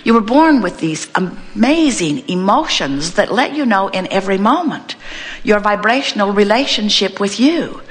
You were born with these amazing emotions that let you know in every moment your vibrational relationship with you.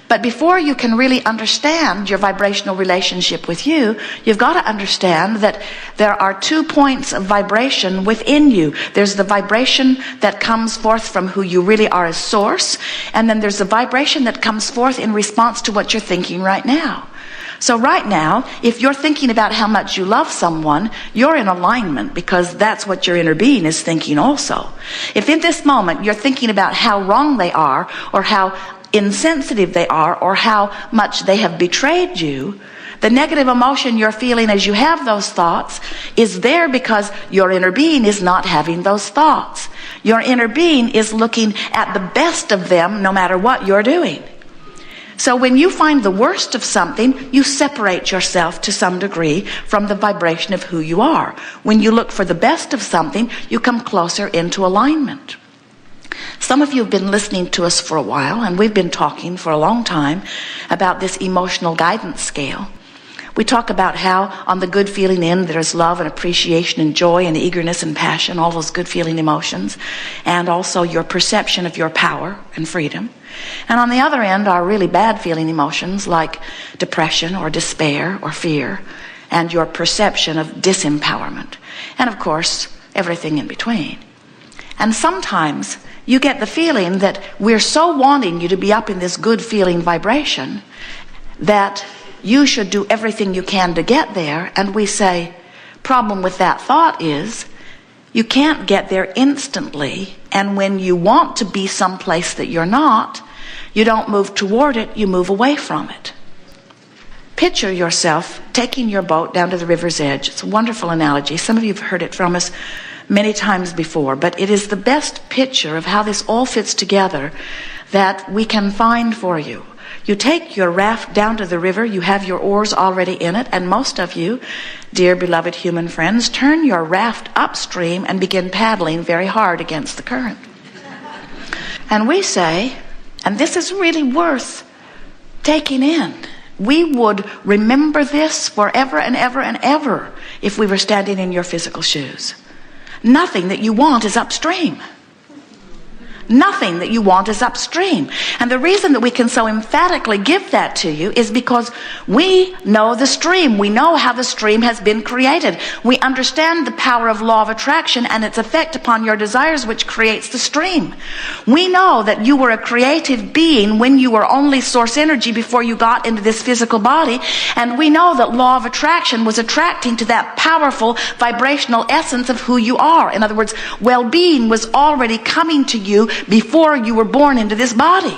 But before you can really understand your vibrational relationship with you, you've got to understand that there are 2 points of vibration within you. There's the vibration that comes forth from who you really are as source, and then there's the vibration that comes forth in response to what you're thinking right now. So right now, if you're thinking about how much you love someone, you're in alignment because that's what your inner being is thinking also. If in this moment you're thinking about how wrong they are, or how insensitive they are, or how much they have betrayed you, the negative emotion you're feeling as you have those thoughts is there because your inner being is not having those thoughts. Your inner being is looking at the best of them no matter what you're doing. So when you find the worst of something, you separate yourself to some degree from the vibration of who you are. When you look for the best of something, you come closer into alignment. Some of you have been listening to us for a while, and we've been talking for a long time about this emotional guidance scale. We talk about how on the good feeling end there's love and appreciation and joy and eagerness and passion, all those good feeling emotions, and also your perception of your power and freedom. And on the other end are really bad feeling emotions like depression or despair or fear, and your perception of disempowerment. And of course, everything in between. And sometimes you get the feeling that we're so wanting you to be up in this good feeling vibration that you should do everything you can to get there. And we say, problem with that thought is you can't get there instantly. And when you want to be someplace that you're not, you don't move toward it, you move away from it. Picture yourself taking your boat down to the river's edge. It's a wonderful analogy. Some of you have heard it from us many times before, but it is the best picture of how this all fits together that we can find for you. You take your raft down to the river, you have your oars already in it, and most of you, dear beloved human friends, turn your raft upstream and begin paddling very hard against the current. And we say, and this is really worth taking in, we would remember this forever and ever and ever if we were standing in your physical shoes. Nothing that you want is upstream. Nothing that you want is upstream. And the reason that we can so emphatically give that to you is because we know the stream. We know how the stream has been created. We understand the power of law of attraction and its effect upon your desires, which creates the stream. We know that you were a creative being when you were only source energy before you got into this physical body. And we know that law of attraction was attracting to that powerful vibrational essence of who you are. In other words, well-being was already coming to you before you were born into this body.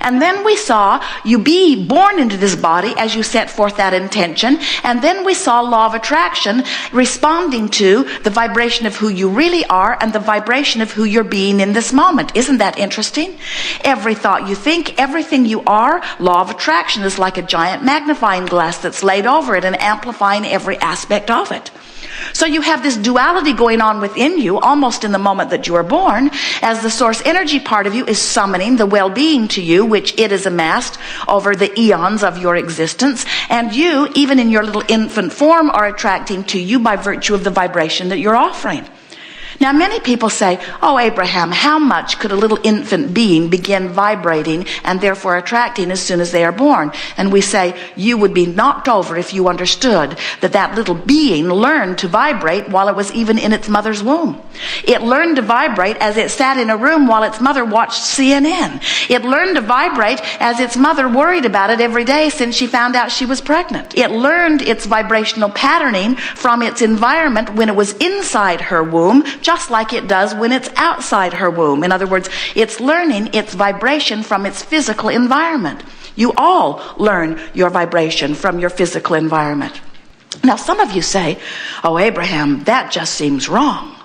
And then we saw you be born into this body as you set forth that intention. And then we saw law of attraction responding to the vibration of who you really are and the vibration of who you're being in this moment. Isn't that interesting? Every thought you think, everything you are, law of attraction is like a giant magnifying glass that's laid over it and amplifying every aspect of it. So you have this duality going on within you almost in the moment that you are born, as the source energy part of you is summoning the well-being to you, which it has amassed over the eons of your existence. And you, even in your little infant form, are attracting to you by virtue of the vibration that you're offering. Now, many people say, oh, Abraham, how much could a little infant being begin vibrating and therefore attracting as soon as they are born? And we say, you would be knocked over if you understood that that little being learned to vibrate while it was even in its mother's womb. It learned to vibrate as it sat in a room while its mother watched CNN. It learned to vibrate as its mother worried about it every day since she found out she was pregnant. It learned its vibrational patterning from its environment when it was inside her womb, just like it does when it's outside her womb. In other words, it's learning its vibration from its physical environment. You all learn your vibration from your physical environment. Now, some of you say, oh, Abraham, that just seems wrong.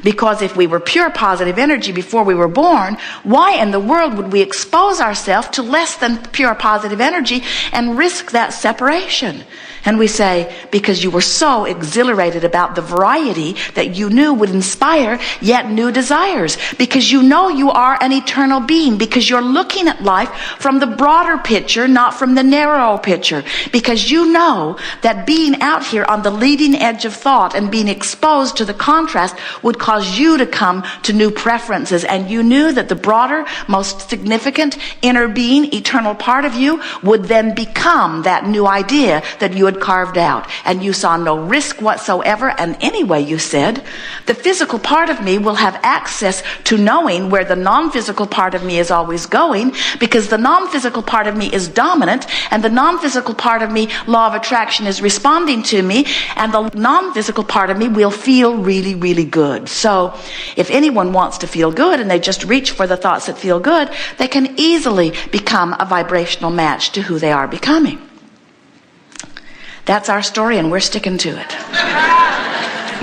Because if we were pure positive energy before we were born, why in the world would we expose ourselves to less than pure positive energy and risk that separation? And we say, because you were so exhilarated about the variety that you knew would inspire yet new desires. Because you know you are an eternal being. Because you're looking at life from the broader picture, not from the narrow picture. Because you know that being out here on the leading edge of thought and being exposed to the contrast would cause you to come to new preferences. And you knew that the broader, most significant inner being, eternal part of you would then become that new idea that you had carved out. And you saw no risk whatsoever. And anyway, you said, the physical part of me will have access to knowing where the non-physical part of me is always going, because the non-physical part of me is dominant, and the non-physical part of me, law of attraction, is responding to me, and the non-physical part of me will feel really, really good. So if anyone wants to feel good and they just reach for the thoughts that feel good, they can easily become a vibrational match to who they are becoming. That's our story, and we're sticking to it.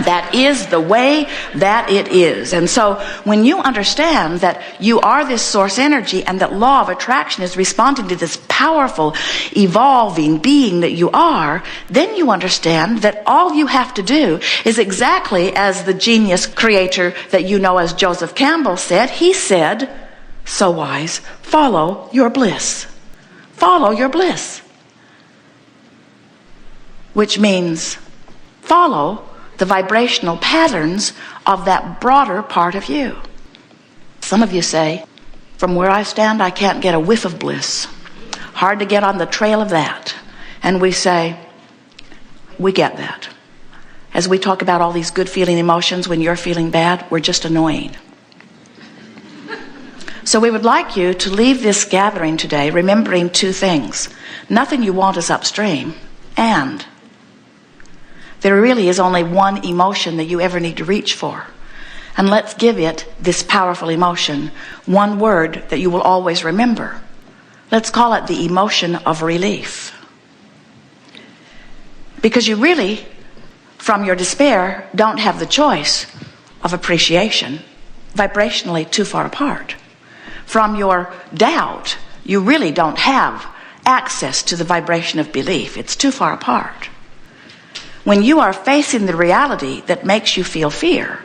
That is the way that it is. And so when you understand that you are this source energy and that law of attraction is responding to this powerful, evolving being that you are, then you understand that all you have to do is exactly as the genius creator that you know as Joseph Campbell said. He said, so wise, follow your bliss. Follow your bliss. Which means follow the vibrational patterns of that broader part of you. Some of you say, from where I stand, I can't get a whiff of bliss. Hard to get on the trail of that. And we say, we get that. As we talk about all these good feeling emotions when you're feeling bad, we're just annoying. So we would like you to leave this gathering today remembering two things. Nothing you want is upstream, and there really is only one emotion that you ever need to reach for. And let's give it, this powerful emotion, one word that you will always remember. Let's call it the emotion of relief. Because you really, from your despair, don't have the choice of appreciation. Vibrationally too far apart. From your doubt, you really don't have access to the vibration of belief. It's too far apart. When you are facing the reality that makes you feel fear,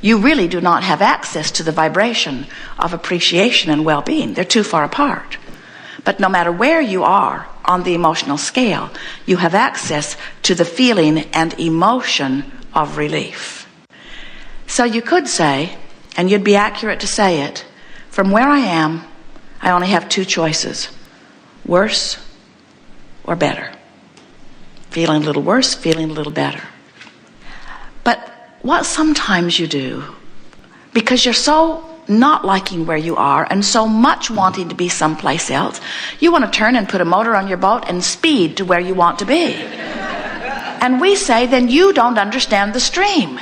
you really do not have access to the vibration of appreciation and well-being. They're too far apart. But no matter where you are on the emotional scale, you have access to the feeling and emotion of relief. So you could say, and you'd be accurate to say it, from where I am, I only have two choices: worse or better. Feeling a little worse, feeling a little better. But what sometimes you do, because you're so not liking where you are and so much wanting to be someplace else, you want to turn and put a motor on your boat and speed to where you want to be. And we say, then you don't understand the stream.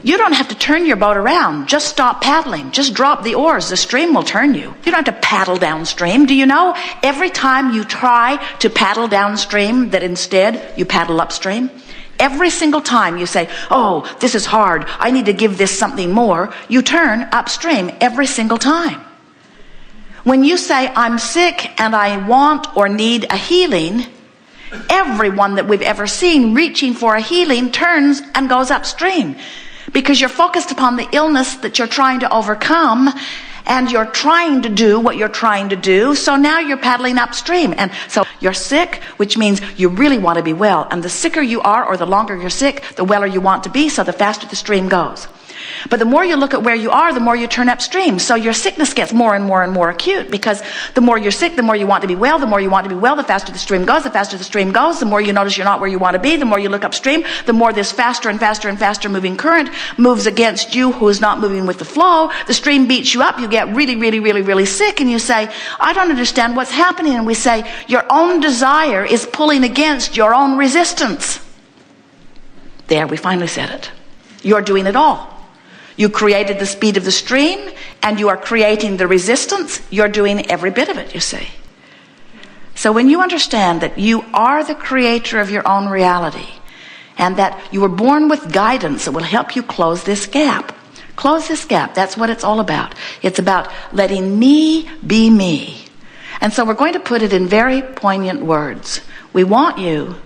You don't have to turn your boat around. Just stop paddling. Just drop the oars. The stream will turn you. You don't have to paddle downstream. Do you know every time you try to paddle downstream that instead you paddle upstream? Every single time you say, oh, this is hard, I need to give this something more, you turn upstream every single time. When you say, I'm sick and I want or need a healing, everyone that we've ever seen reaching for a healing turns and goes upstream. Because you're focused upon the illness that you're trying to overcome, and you're trying to do what you're trying to do, so now you're paddling upstream. And so you're sick, which means you really want to be well. And the sicker you are, or the longer you're sick, the weller you want to be, so the faster the stream goes. But the more you look at where you are, the more you turn upstream. So your sickness gets more and more and more acute, because the more you're sick, the more you want to be well. The more you want to be well, the faster the stream goes. The faster the stream goes, the more you notice you're not where you want to be. The more you look upstream, the more this faster and faster and faster moving current moves against you, who is not moving with the flow. The stream beats you up. You get really, really, really, really sick, and you say, I don't understand what's happening. And we say, your own desire is pulling against your own resistance. There, we finally said it. You're doing it all. You created the speed of the stream, and you are creating the resistance. You're doing every bit of it, you see. So when you understand that you are the creator of your own reality, and that you were born with guidance that will help you close this gap. Close this gap. That's what it's all about. It's about letting me be me. And so we're going to put it in very poignant words. We want you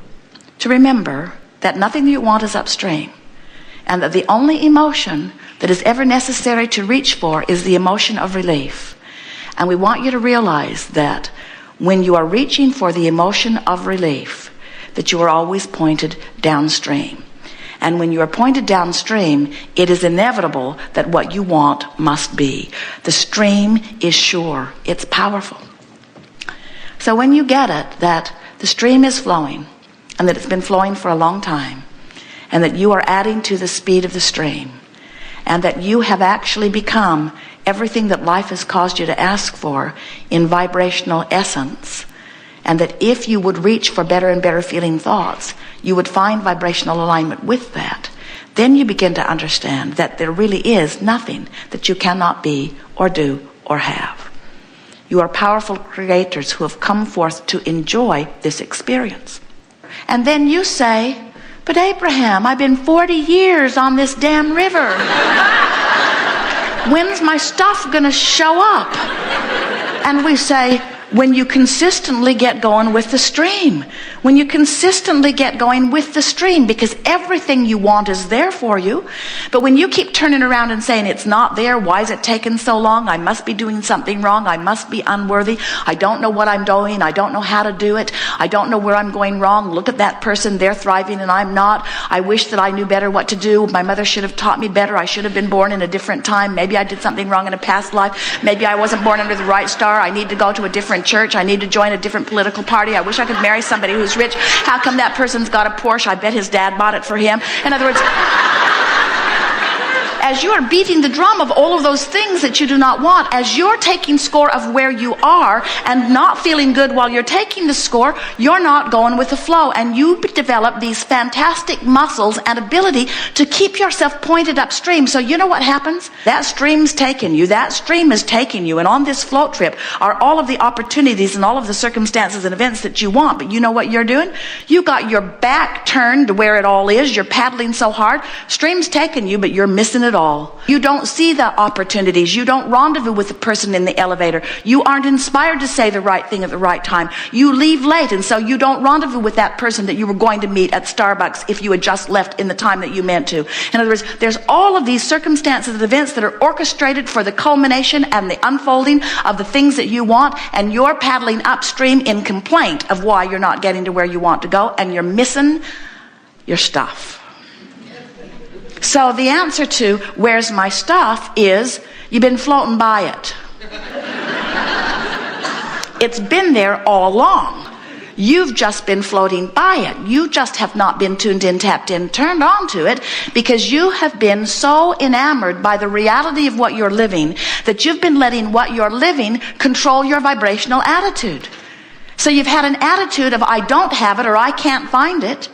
to remember that nothing that you want is upstream, and that the only emotion that is ever necessary to reach for is the emotion of relief. And we want you to realize that when you are reaching for the emotion of relief, that you are always pointed downstream. And when you are pointed downstream, it is inevitable that what you want must be. The stream is sure. It's powerful. So when you get it, that the stream is flowing, and that it's been flowing for a long time, and that you are adding to the speed of the stream, and that you have actually become everything that life has caused you to ask for in vibrational essence, and that if you would reach for better and better feeling thoughts, you would find vibrational alignment with that, then you begin to understand that there really is nothing that you cannot be or do or have. You are powerful creators who have come forth to enjoy this experience. And then you say, but Abraham, I've been 40 years on this damn river. When's my stuff gonna show up? And we say, when you consistently get going with the stream. When you consistently get going with the stream, because everything you want is there for you. But when you keep turning around and saying, it's not there, why is it taking so long? I must be doing something wrong. I must be unworthy. I don't know what I'm doing. I don't know how to do it. I don't know where I'm going wrong. Look at that person. They're thriving and I'm not. I wish that I knew better what to do. My mother should have taught me better. I should have been born in a different time. Maybe I did something wrong in a past life. Maybe I wasn't born under the right star. I need to go to a different church. I need to join a different political party. I wish I could marry somebody who's rich. How come that person's got a Porsche? I bet his dad bought it for him. In other words, as you are beating the drum of all of those things that you do not want, as you're taking score of where you are and not feeling good while you're taking the score, you're not going with the flow. And you develop these fantastic muscles and ability to keep yourself pointed upstream. So you know what happens? That stream's taking you. That stream is taking you. And on this float trip are all of the opportunities and all of the circumstances and events that you want. But you know what you're doing? You got your back turned to where it all is. You're paddling so hard. Stream's taking you, but you're missing it all. You don't see the opportunities. You don't rendezvous with the person in the elevator. You aren't inspired to say the right thing at the right time. You leave late, and so you don't rendezvous with that person that you were going to meet at Starbucks if you had just left in the time that you meant to. In other words, there's all of these circumstances and events that are orchestrated for the culmination and the unfolding of the things that you want, and you're paddling upstream in complaint of why you're not getting to where you want to go, and you're missing your stuff. So the answer to where's my stuff is you've been floating by it. It's been there all along. You've just been floating by it. You just have not been tuned in, tapped in, turned on to it, because you have been so enamored by the reality of what you're living that you've been letting what you're living control your vibrational attitude. So you've had an attitude of I don't have it or I can't find it.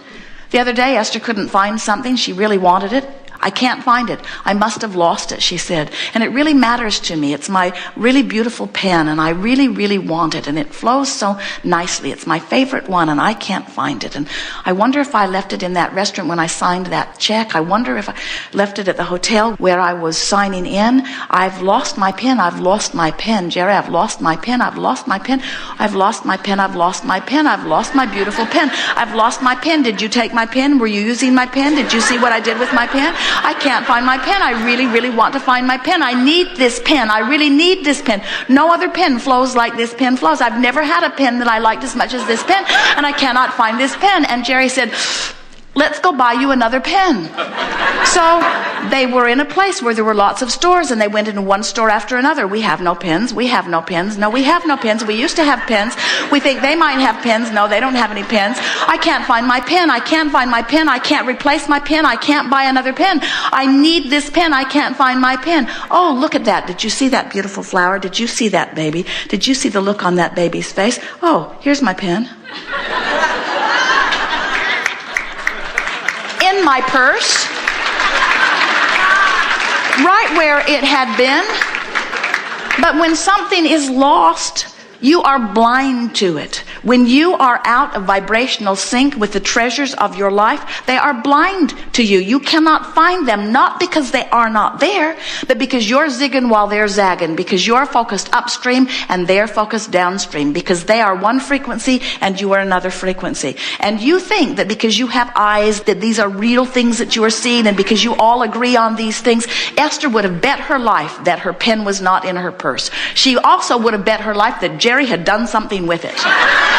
The other day, Esther couldn't find something. She really wanted it. I can't find it. I must have lost it, she said. And it really matters to me. It's my really beautiful pen, and I really, really want it. And it flows so nicely. It's my favorite one, and I can't find it. And I wonder if I left it in that restaurant when I signed that check. I wonder if I left it at the hotel where I was signing in. I've lost my pen. I've lost my pen. Jerry, I've lost my pen. I've lost my pen. I've lost my pen. I've lost my pen. I've lost my beautiful pen. I've lost my pen. Did you take my pen? Were you using my pen? Did you see what I did with my pen? I can't find my pen. I really, really want to find my pen. I need this pen. I really need this pen. No other pen flows like this pen flows. I've never had a pen that I liked as much as this pen, and I cannot find this pen. And Jerry said, let's go buy you another pen. So they were in a place where there were lots of stores, and they went into one store after another. We have no pens. We have no pens. No, we have no pens. We used to have pens. We think they might have pens. No, they don't have any pens. I can't find my pen. I can't find my pen. I can't replace my pen. I can't buy another pen. I need this pen. I can't find my pen. Oh, look at that. Did you see that beautiful flower? Did you see that baby? Did you see the look on that baby's face? Oh, here's my pen. In my purse, right where it had been. But when something is lost, you are blind to it. When you are out of vibrational sync with the treasures of your life, they are blind to you. You cannot find them, not because they are not there, but because you're zigging while they're zagging, because you're focused upstream and they're focused downstream, because they are one frequency and you are another frequency. And you think that because you have eyes, that these are real things that you are seeing, and because you all agree on these things. Esther would have bet her life that her pen was not in her purse. She also would have bet her life that Jerry had done something with it.